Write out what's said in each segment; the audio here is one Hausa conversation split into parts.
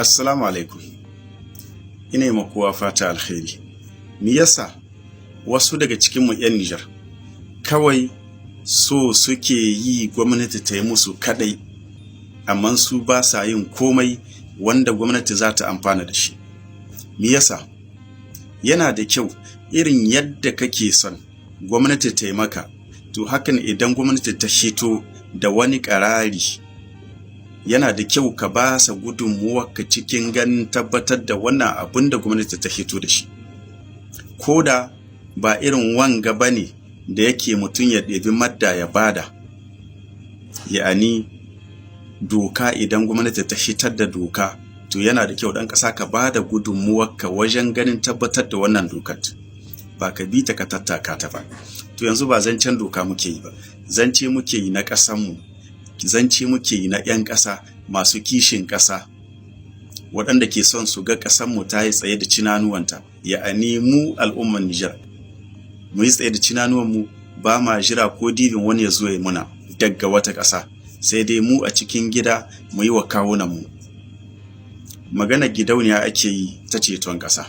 Assalamu alaikum. Ina yi makowa fata alkhairi. Me yasa wasu daga cikinmu 'yan Nijar kawai so suke yi gwamnati ta yi musu kadai, amma su ba sa yin komai wanda gwamnati za ta amfana da shi. Me yasa? Yana da kyau irin yadda kake son gwamnati ta yi maka, to hakan idan gwamnati ta hito da wani ƙarari, yana da kyau ka ba sa gudunmuwarka cikin ganin tabbatar da wannan abin da gwamnati ta hito da shi. Ko da ba irin wanga ba ne da yake mutum ya ɗebi madda ya bada. Ya'ani doka, idan gwamnati ta hitar da doka, to yana da kyau ɗan ƙasa ka ba da gudunmuwarka wajen ganin tabbatar da wannan dokar. Ba ka bi ta ka tattaka ta ba. To yanzu ba zancen doka muke yi ba, zance muke yi na ƙasanmu, zance muke yi na 'yan ƙasa masu kishin ƙasa, waɗanda ke son su ga ƙasanmu ta yi tsaye da cinanuwanta. Ya'ani mu al'ummar Nijar mu yi tsaye da cinanuwanmu, ba ma jira ko dibin wani ya zo ya muna daga wata ƙasa, sai dai mu a cikin gida mu yi wa kawunanmu. Magana gidauniya ake yi ta ceton ƙasa.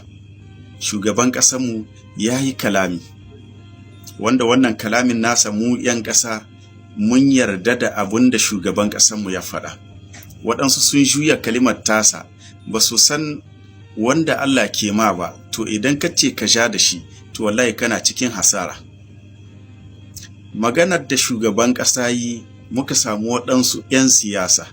Shugaban ƙasanmu ya yi kalami, wanda wannan kalamin nasa mu 'yan ƙasa mun yarda da abin da shugaban ƙasanmu ya faɗa. Waɗansu sun juya kalimar tasa, ba su san wanda Allah ke ma ba, to idan ka ce ka ja da shi, to wallahi kana cikin hasara. Maganar da shugaban ƙasa yi, muka samu waɗansu 'yan siyasa,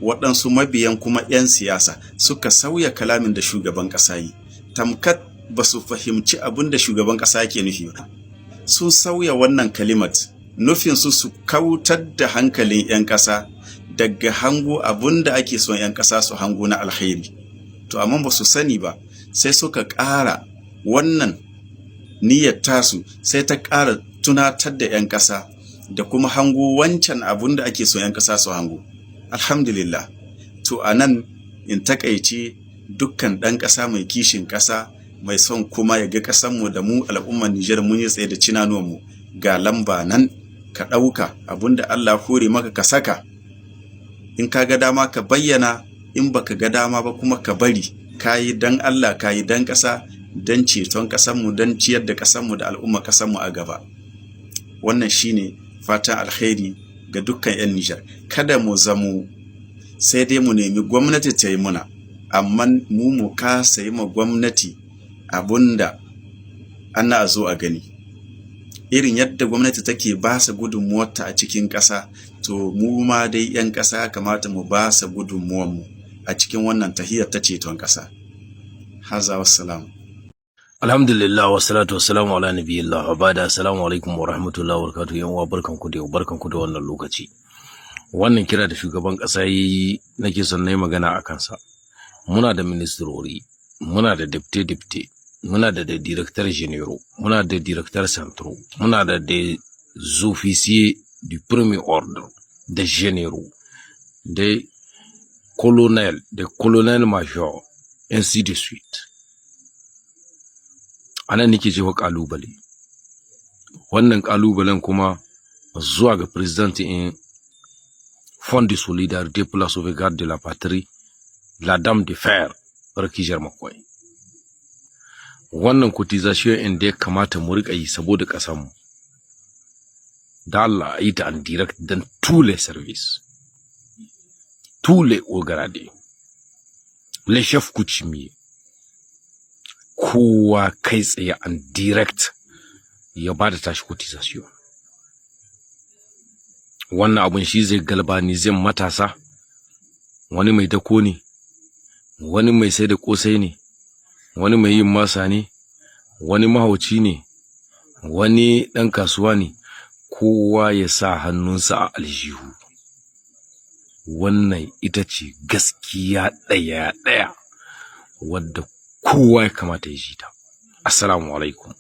waɗansu mabiyan kuma 'yan siyasa suka sauya kalamin da shugaban ƙasa yi, tamkat ba su fahimci abin da shugaban ƙasa yake nufi ba. Sun sauya wannan kalimat, nufinsu su kautar da hankalin 'yan ƙasa daga hango abin da ake son 'yan ƙasa su hango na alkhairi. To amma ba su sani ba, sai suka ƙara wannan niyyar tasu, sai ta ƙara tunatar da 'yan ƙasa da kuma hango wancan abin da ake son 'yan ƙasa su hango. Alhamdulillah. To a nan in takaice, dukkan ɗan ƙasa mai kishin ƙasa, mai son kuma ya ga ƙasanmu da mu al'ummar Nijar mun yi tsaye da cinanuwanmu, ga lamba nan ka ɗauka abin da Allah hore maka ka saka. In ka ga dama ka bayyana, in baka ga dama ba kuma ka bari. Ka yi don Allah, ka yi don ƙasa, don ceton ƙasanmu, don ciyar da ƙasanmu da al'ummar ƙasanmu a gaba. Wannan shine fatan alkhairi ga dukkan 'yan Nijar. Kada mu zamo sai dai mu nemi gwamnati ta yi muna, amma mu kasa yi ma gwamnati abunda ana zo a gani. Irin yadda gwamnati take ba sa gudunmuwarta a cikin ƙasa, to mu ma dai 'yan ƙasa kamata mu ba sa gudunmuwarmu a cikin wannan tahiyar ta ceton ƙasa. Haza wassalam. Alhamdulillah wassalatu wassalamu ala nabiyillah wa ba'da. Assalamu alaikum wa rahmatullahi wa barakatuh. Yan uwa, barkanku da yau, barkanku da wannan lokaci. Wannan kira da shugaban ƙasa yi nake son nayi magana a kansa. Muna da ministerori, muna da deputy, muna da directeur généraux, muna da directeur centraux, muna da des officiers du premier ordre, des généraux, des colonels, des colonels majors, ainsi de suite. Anan nake jefa kalubale. Wannan kalubalen kuma zuwa ga president in Fond de solidarité pour la sauvegarde de la patrie, la dame de fer, Barki Jarmakwai. Wannan cotisation in da ya kamata mu rika yi saboda ƙasarmu, da Allah a yi ta en direct dans tous les services, tous les ogradés, les chefs coutumiers, kowa kai tsaye en direct ya ba da tashi cotisation. Wannan abun shi zai galbanizin matasa, wani mai dako ne, wani mai sai da kosai ne, wani mai yin masa ne, wani mahauci ne, wani ɗan kasuwa ne, kowa ya sa hannunsa a aljihu. Wannan ita ce gaskiya ɗaya wadda kowa ya kamata ya ji ta. Assalamu alaikum.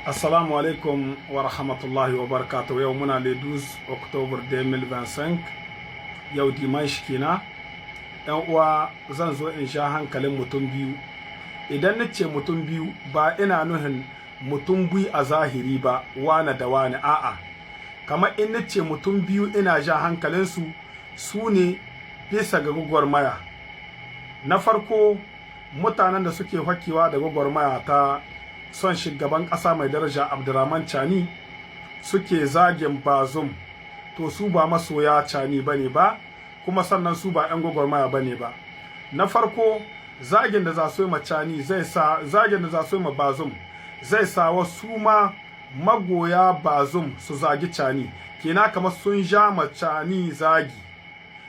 Assalamu alaikum wa rahmatullahi wa barakatuh. Yau muna le 12 October 2025, yau dimanche kenan. Ɗan uwa, zan zo in sha hankalin mutum biyu. Idan na ce mutum biyu, ba ina nuhin mutum biyu a zahiri ba, wane da wane, a'a. Kamar in na ce mutum biyu ina ja hankalinsu, su ne bisa ga gwagwarmaya. na farko mutanen da suke hakewa da gwagwarmaya ta son shugaban ƙasa mai daraja Abdurrahman Chani suke zagin Bazoum, to su ba masoya Chani bane ba, kuma sannan su ba 'yan gwagwarmaya bane ba. Na farko zagin da za su yi ma Chani zagin da za su yi ma Bazoum zai sa wasu ma magoya Bazoum su zagi Chani, kina kamar sun ja ma Chani zagi,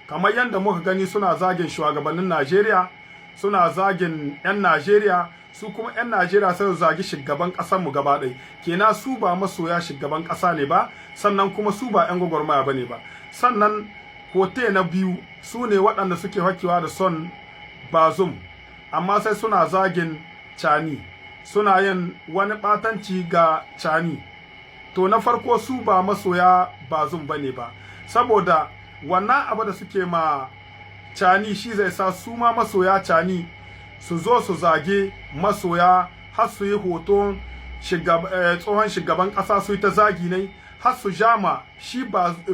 kamar yadda muka gani suna zagin shugabannin Najeriya, suna zagin 'yan Najeriya, su kuma 'yan Najeriya sai su zagi shugaban ƙasar mu gaba ɗaya. Kena su ba masoya shugaban ƙasa ne ba, sannan kuma su ba 'yan gwagwarmaya bane ba. Sannan hote na biyu su ne waɗanda suke hakewa da son Bazoum, amma sai suna zagin Chani, suna yin wani ɓatanci ga Chani. To na farko su ba masoya Bazoum bane ba, saboda wannan abu da suke ma Chani shi zai sa su ma masoya Chani su zo su zage masoya, har su yi hoton tsohon shugaban ƙasa su yi ta zagi ne, har su jama shi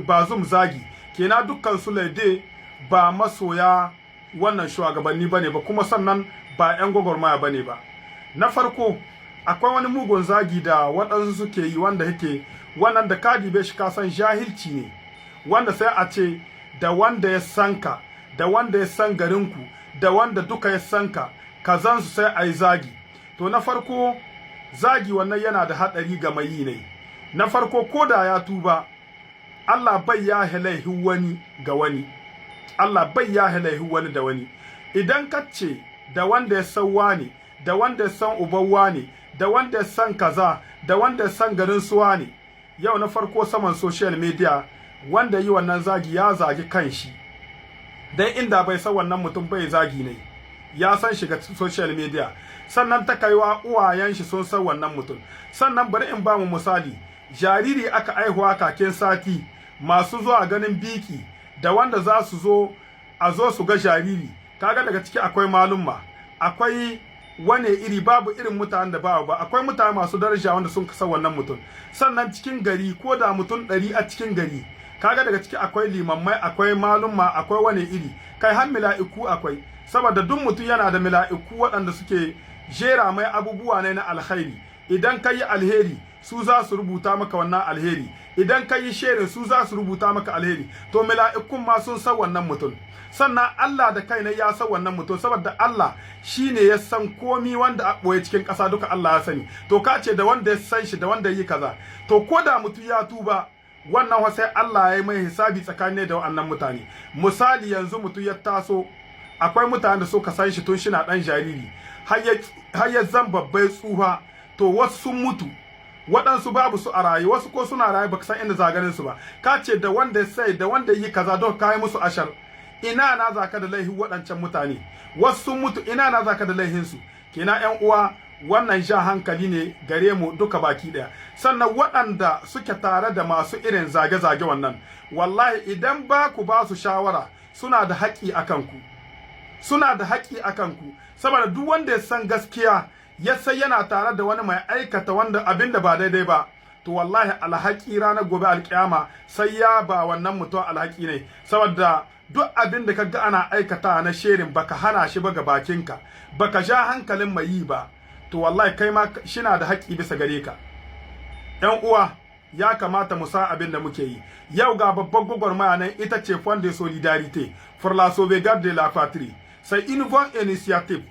Bazoum zagi. Kena dukkan su laide ba masoya wannan shugabanni bane ba, kuma sannan ba 'yan gwagwarmaya bane ba. Na farko akwai wani mugun zagi da waɗansu suke yi wanda yake wannan da ka dibe shi kasan jahilci ne, wanda sai a ce da wanda ya sanka, da wanda ya san garinku, da wanda duka ya sanka, kazansu sai a yi zagi. To na farko zagi wannan yana da haɗari ga mai yi ne. Na farko ko da ya tuba, Allah bai ya halaihi wani ga wani, Allah bai ya halaihi wani da wani. Idan ka ce da wanda ya san wani, da wanda ya san uban wani, da wanda ya san kaza, da wanda ya san garin suwa ne, yau na farko saman social media wanda yi wannan zagi ya zagi kanshi, dan inda bai san wannan mutum bai zagi ne, ya san shiga social media. Sannan ta kaiwa uwayen shi sun san wannan mutum. Sannan bari in ba mu misali, jariri aka aihuwa kakin sati, masu zuwa ganin biki da wanda za su zo a zo su ga jariri, kaga daga ciki akwai malumma, akwai wane iri, babu irin mutanen da ba, akwai mutane masu daraja wanda sun kasa wannan mutum. Sannan cikin gari ko da mutum 100 a cikin gari, kaga daga ciki akwai limammai, akwai malumma, akwai wane iri, kai har mala'iku akwai, saboda duk mutum yana da mala'iku waɗanda suke jera mai abubuwa ne na alkhairi. Idan ka yi alheri su za su rubuta maka wannan alheri, idan ka yi sherin su za su rubuta maka alheri. To mala'ikun ma sun san wannan mutum, sannan Allah da kai ne ya san wannan mutum, saboda Allah shine ya san komi wanda a ɓoye cikin ƙasa duka Allah ya sani. To ka ce da wanda ya san shi da wanda ya yi kaza, to ko da mutum ya tuba wannan sai Allah ya yi mai hisabi tsakanin da wannan mutane. Misali yanzu mutum ya taso, akwai mutane da suka san shi tun shi na ɗan jariri har ya zan babbai tsuha, to wasu sun mutu, waɗansu babu su a raye, wasu ko suna raye baka san inda zagarin su ba. Ka ce da wanda ya sai da wanda yi kaza don kai musu ashar, ina na zaka da laihin waɗancan mutane? Wasu sun mutu, ina na zaka da laihin su? Kina ƴan uwa, wannan ja hankali ne gare mu duka baki ɗaya. Sannan waɗanda suke tare da masu irin zage-zage wannan, wallahi idan ba ku ba su shawara, suna da haƙƙi a kanku, suna da haƙƙi a kanku, saboda duk wanda ya san gaskiya ya sai yana tare da wani mai aikata wanda abin da ba daidai ba, to wallahi alhaki ranar gobe alkiyama sai ya ba wannan mutum alhaki ne, saboda duk abin da kaga ana aikata na sherin baka hana shi ba ga bakinka, baka ja hankalin mai yi ba, to wallahi kai ma shina da haƙi bisa gare ka. ƴan uwa, ya kamata mu san abin da muke yi. Yau ga babbar gwagwarmaya nan ita ce Fond de Solidarité pour la Sauvegarde de la Patrie. Sai Innovant Initiative,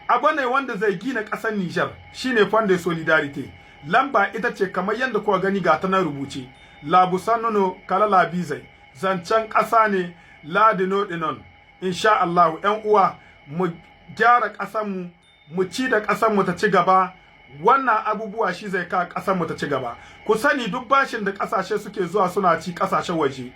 abu ne wanda zai gina ƙasar Niger, shine Fond de Solidarité. Lamba ita ce kamar yadda kuka gani ga ta na rubuce, labusannono kala labizai, zancen ƙasa ne ladino dinon. Insha Allah ƴan uwa, mu gyara ƙasarmu, mu ci da ƙasarmu ta ci gaba. Wannan abubuwa shi zai ka ƙasarmu ta ci gaba. Ku sani duk bashin da ƙasashe suke zuwa suna ci ƙasashen waje,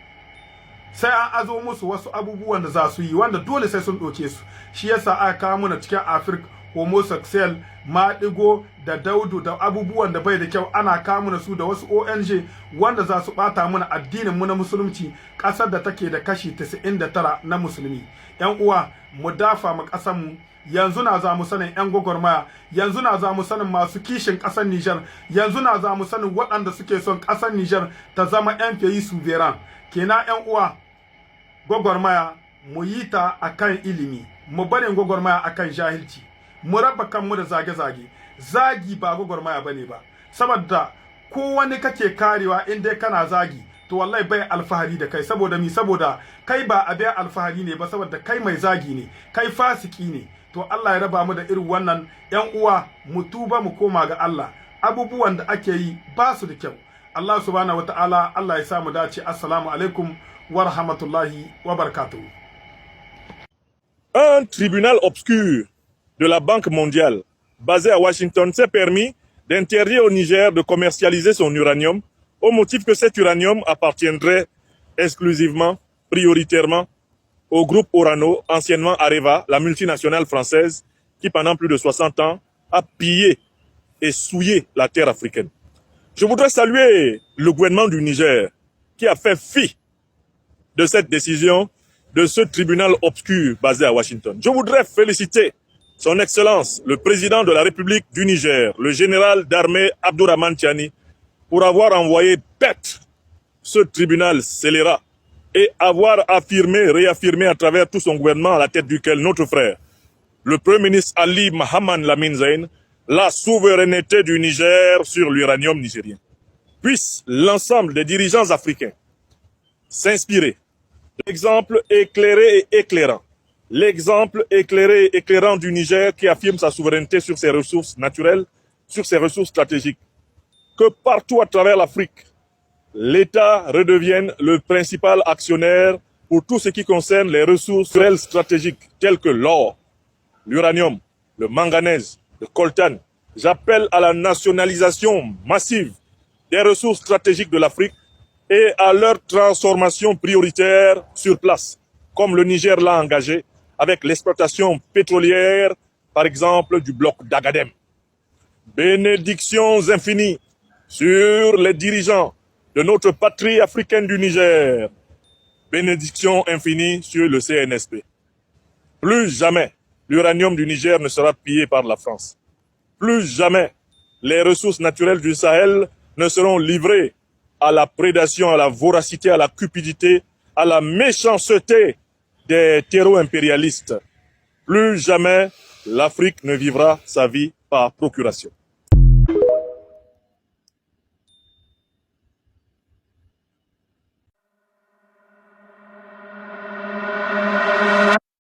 sai an azo musu wasu abubuwan da za su yi wanda dole sai sun ɗauke su. Shi yasa aka kawo mana cikin Afirka homosexual, maɗigo da daudu da abubuwan da bai da kyau, ana kawo mana su da wasu ONG wanda za su ɓata mana addinin mu na musulunci, ƙasar da take da kashi 99 na musulmi. ƴan uwa, mu dafa mu ƙasar mu. Yanzu na za mu sanin ƴan gwagwarmaya, yanzu na za mu sanin masu kishin ƙasar Niger, yanzu na za mu sanin waɗanda suke son ƙasar Niger ta zama ƴan pays souverain. Kenan ƴan uwa, gwagwarmaya mu yi ta akan ilimi. mu bari gwagwarmaya akan jahilci, mu raba kanmu da zage-zage. Zagi ba gwagwarmaya bane ba, saboda ko wani kake karewa in dai kana zagi to wallahi bai alfahari da kai. Saboda mi? Saboda kai ba abin alfahari ne ba, saboda kai mai zagi ne, kai fasiki ne. To Allah ya raba mu da irin wannan. Yan uwa, mu tuba mu koma ga Allah. Abubuwan da ake yi ba su da kyau. Allah subhanahu wataala Allah ya sa mu dace. Assalamu alaikum wa rahmatullahi wa barakatuh. Un tribunal obscur de la Banque mondiale basé à Washington s'est permis d'interdire au Niger de commercialiser son uranium au motif que cet uranium appartiendrait exclusivement, prioritairement, au groupe Orano, anciennement Areva, la multinationale française qui pendant plus de 60 ans a pillé et souillé la terre africaine. Je voudrais saluer le gouvernement du Niger qui a fait fi de cette décision de ce tribunal obscur basé à Washington. Je voudrais féliciter son Excellence, le président de la République du Niger, le général d'armée Abdourahmane Tiani, pour avoir envoyé paître ce tribunal scélérat et avoir affirmé, réaffirmé à travers tout son gouvernement à la tête duquel notre frère, le Premier ministre Ali Mohamed Lamine Zaïn, la souveraineté du Niger sur l'uranium nigérien. Puisse l'ensemble des dirigeants africains s'inspirer de l'exemple éclairé et éclairant. L'exemple éclairé et éclairant du Niger qui affirme sa souveraineté sur ses ressources naturelles, sur ses ressources stratégiques. Que partout à travers l'Afrique, l'État redevienne le principal actionnaire pour tout ce qui concerne les ressources naturelles stratégiques telles que l'or, l'uranium, le manganèse, le coltan. J'appelle à la nationalisation massive des ressources stratégiques de l'Afrique et à leur transformation prioritaire sur place, comme le Niger l'a engagé avec l'exploitation pétrolière, par exemple, du bloc d'Agadem. Bénédictions infinies sur les dirigeants de notre patrie africaine du Niger. Bénédictions infinies sur le CNSP. Plus jamais l'uranium du Niger ne sera pillé par la France. Plus jamais les ressources naturelles du Sahel ne seront livrées à la prédation, à la voracité, à la cupidité, à la méchanceté des terreaux impérialistes. Plus jamais l'Afrique ne vivra sa vie par procuration.